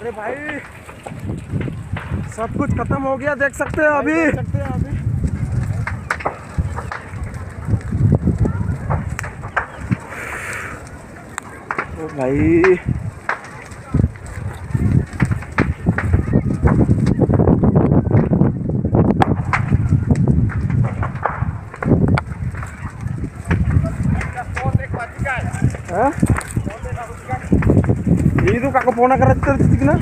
अरे भाई सब कुछ खत्म हो गया, देख सकते हैं अभी। ओ भाई itu kak kepona karakter titik na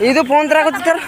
itu phone tera ko tar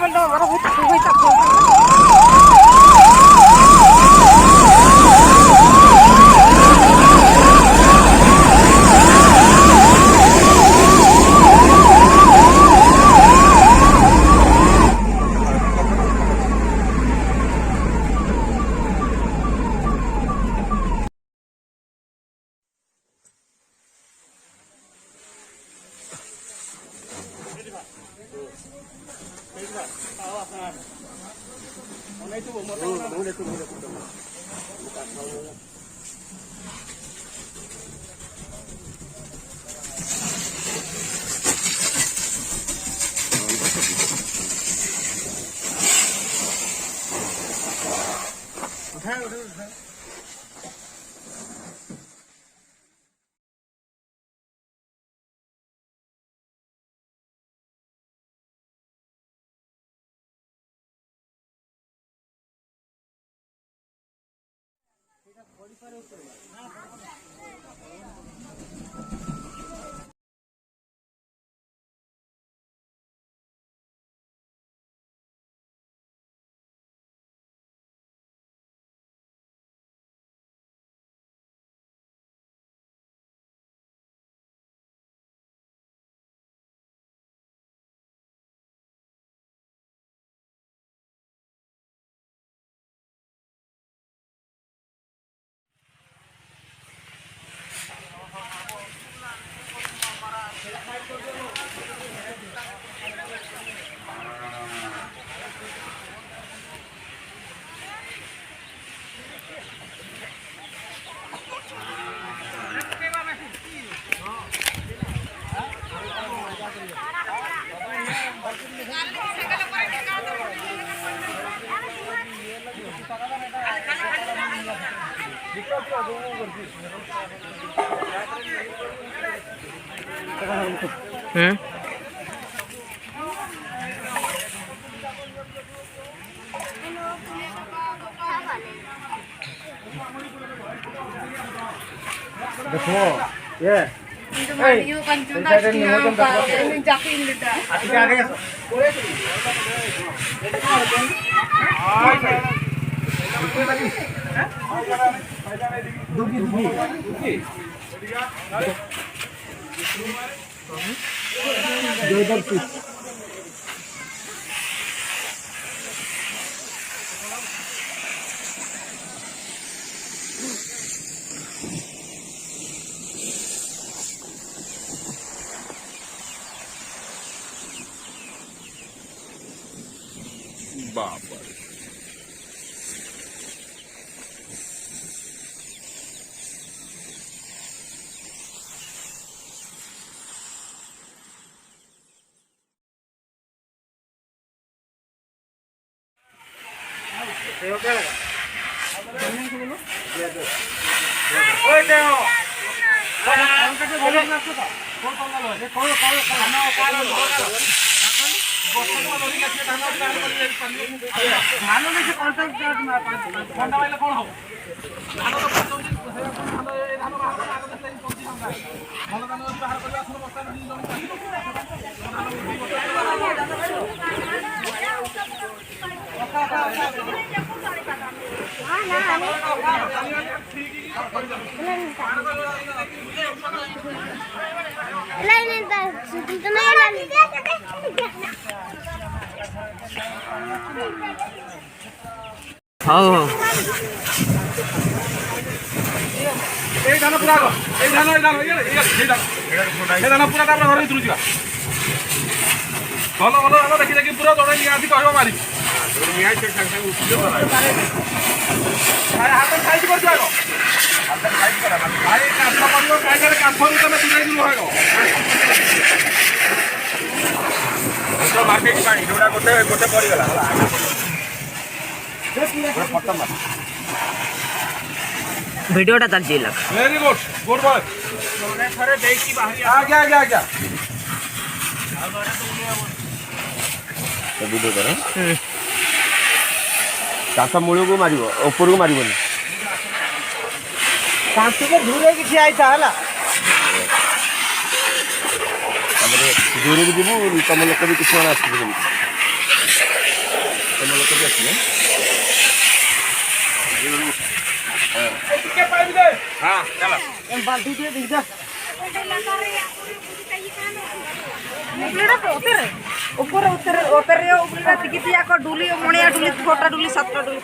देखो ये Mario kan cuma yang jakin lida. Baba. ଧାନ ପୁରା ଏଇ ଧାନ ପୁରା ତାପରେ ଘର ଭିତରୁ ଯିବା। ଭଲ ଭଲ ଧାନ ଦେଖି ଦେଖି ପୁରା ଜଣେ ନିହାତି କହିବ ମାରି ନିହାତି ସେ ସାଙ୍ଗେ ସାଙ୍ଗେ ଉଠିଲେ ଭଲ। ହାତ ସାଇଜ କରିଦିଅ ଆଗ। ଭାଇ କାଠ କରିବ କାଇଁରେ କାଠରୁ ତମେ ଦୂରେଇ ଯିବ ଆଗ। ମାର୍କେଟ ପାଣି ଯୋଉଟା ଗୋଟେ ପଡ଼ିଗଲା ହେଲା ଫଟୋ ମାର। ଭିଡ଼ିଓଟା ଚାଲିଛି ହେଲା। Very good good boy. ଥରେ ଦେଇକି ବାହାରି ଆଜ୍ଞା ଆଜ୍ଞା ଆଜ୍ଞା। ଭିଡ଼ିଓ କର। କାଠ ମୂଳକୁ ମାରିବ ଉପରକୁ ମାରିବନି। କାନ୍ଥକୁ ଦୂରେଇକି ଠିଆ ହେଇଥା ହେଲା। ତାପରେ ଦୂରକୁ ଯିବୁ ତମ ଲୋକ ବି କିଛି ଜଣ ଆସିବେ ଯେମିତି ତମ ଲୋକ ବି ଆସିବେ। ଟିକେ ପାଇବି ଦେ। ହଁ ଚାଲ। ବାଲ୍ଟି ଟିକେ ଦେଇଦା। ऊपर उतर उतर उतर टिकी को डुली मणिया डुली छोटा डुली 7 डुली